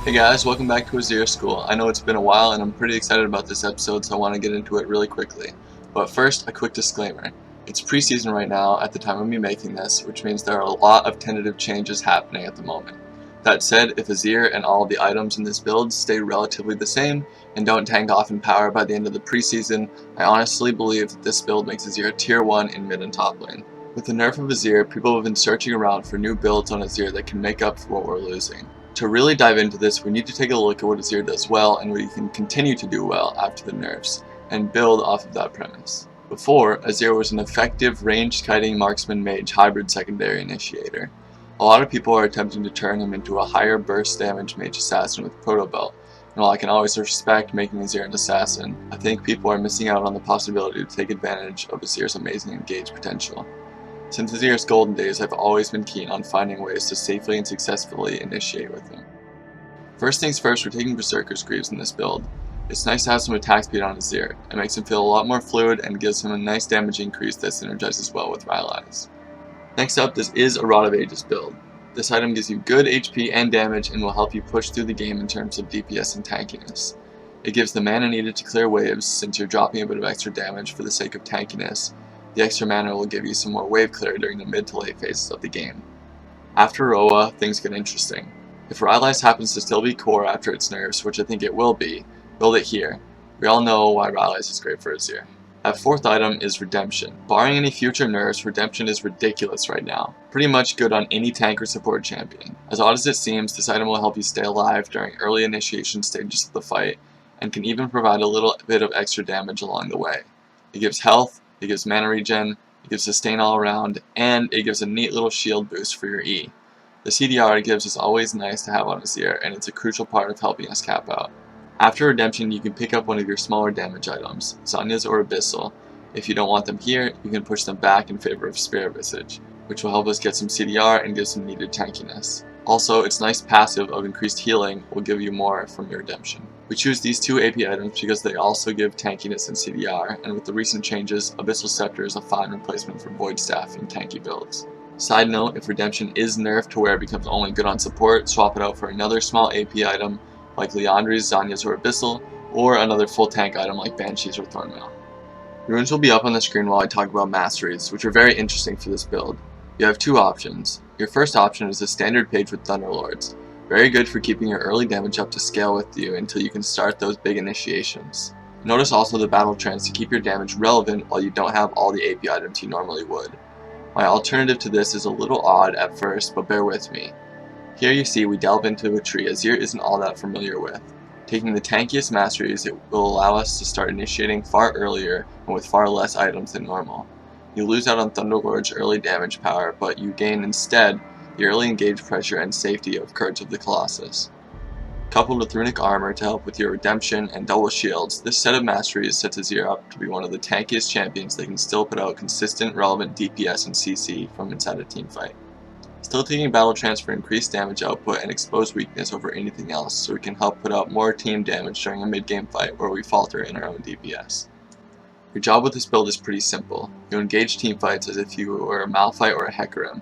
Hey guys, welcome back to Azir School. I know it's been a while and I'm pretty excited about this episode, so I want to get into it really quickly. But first, a quick disclaimer. It's preseason right now at the time of me making this, which means there are a lot of tentative changes happening at the moment. That said, if Azir and all of the items in this build stay relatively the same and don't tank off in power by the end of the preseason, I honestly believe that this build makes Azir a tier 1 in mid and top lane. With the nerf of Azir, people have been searching around for new builds on Azir that can make up for what we're losing. To really dive into this, we need to take a look at what Azir does well and what he can continue to do well after the nerfs, and build off of that premise. Before, Azir was an effective ranged kiting marksman mage hybrid secondary initiator. A lot of people are attempting to turn him into a higher burst damage mage assassin with Proto Belt, and while I can always respect making Azir an assassin, I think people are missing out on the possibility to take advantage of Azir's amazing engage potential. Since Azir's golden days, I've always been keen on finding ways to safely and successfully initiate with him. First things first, we're taking Berserker's Greaves in this build. It's nice to have some attack speed on Azir. It makes him feel a lot more fluid and gives him a nice damage increase that synergizes well with Rylai's. Next up, this is a Rod of Ages build. This item gives you good HP and damage and will help you push through the game in terms of DPS and tankiness. It gives the mana needed to clear waves since you're dropping a bit of extra damage for the sake of tankiness. The extra mana will give you some more wave clear during the mid to late phases of the game. After Roa, things get interesting. If Rylai's happens to still be core after its nerfs, which I think it will be, build it here. We all know why Rylai's is great for Azir. Our fourth item is Redemption. Barring any future nerfs, Redemption is ridiculous right now. Pretty much good on any tank or support champion. As odd as it seems, this item will help you stay alive during early initiation stages of the fight, and can even provide a little bit of extra damage along the way. It gives health, it gives mana regen, it gives sustain all around, and it gives a neat little shield boost for your E. The CDR it gives is always nice to have on Azir, and it's a crucial part of helping us cap out. After Redemption, you can pick up one of your smaller damage items, Zanya's or Abyssal. If you don't want them here, you can push them back in favor of Spirit Visage, which will help us get some CDR and give some needed tankiness. Also, its nice passive of increased healing will give you more from your Redemption. We choose these two AP items because they also give tankiness and CDR, and with the recent changes, Abyssal Scepter is a fine replacement for Void Staff in tanky builds. Side note, if Redemption is nerfed to where it becomes only good on support, swap it out for another small AP item like Liandry's, Zanya's, or Abyssal, or another full tank item like Banshees or Thornmail. Runes will be up on the screen while I talk about Masteries, which are very interesting for this build. You have two options. Your first option is a standard page with Thunderlords. Very good for keeping your early damage up to scale with you until you can start those big initiations. Notice also the battle trends to keep your damage relevant while you don't have all the AP items you normally would. My alternative to this is a little odd at first, but bear with me. Here you see we delve into a tree Azir isn't all that familiar with. Taking the tankiest Masteries, it will allow us to start initiating far earlier and with far less items than normal. You lose out on Thunderlord's early damage power, but you gain instead the early engage pressure and safety of Curse of the Colossus. Coupled with Runic Armor to help with your Redemption and double shields, this set of Masteries sets Azir up to be one of the tankiest champions that can still put out consistent relevant DPS and CC from inside a teamfight. Still taking battle trance for increased damage output and exposed weakness over anything else, so we can help put out more team damage during a mid-game fight where we falter in our own DPS. Your job with this build is pretty simple. You engage teamfights as if you were a Malphite or a Hecarim.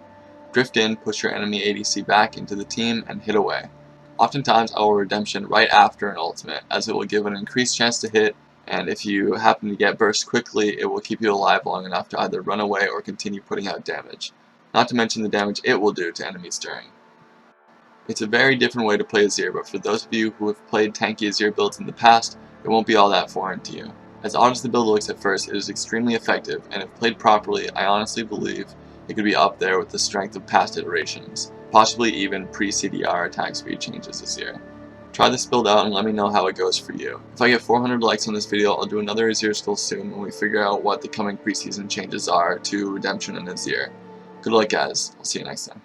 Drift in, push your enemy ADC back into the team, and hit away. Oftentimes I will Redemption right after an ultimate, as it will give an increased chance to hit, and if you happen to get burst quickly, it will keep you alive long enough to either run away or continue putting out damage. Not to mention the damage it will do to enemies during. It's a very different way to play Azir, but for those of you who have played tanky Azir builds in the past, it won't be all that foreign to you. As odd as the build looks at first, it is extremely effective, and if played properly, I honestly believe it could be up there with the strength of past iterations, possibly even pre-CDR attack speed changes Azir. Try this build out and let me know how it goes for you. If I get 400 likes on this video, I'll do another Azir School soon when we figure out what the coming preseason changes are to Redemption and Azir. Good luck guys, I'll see you next time.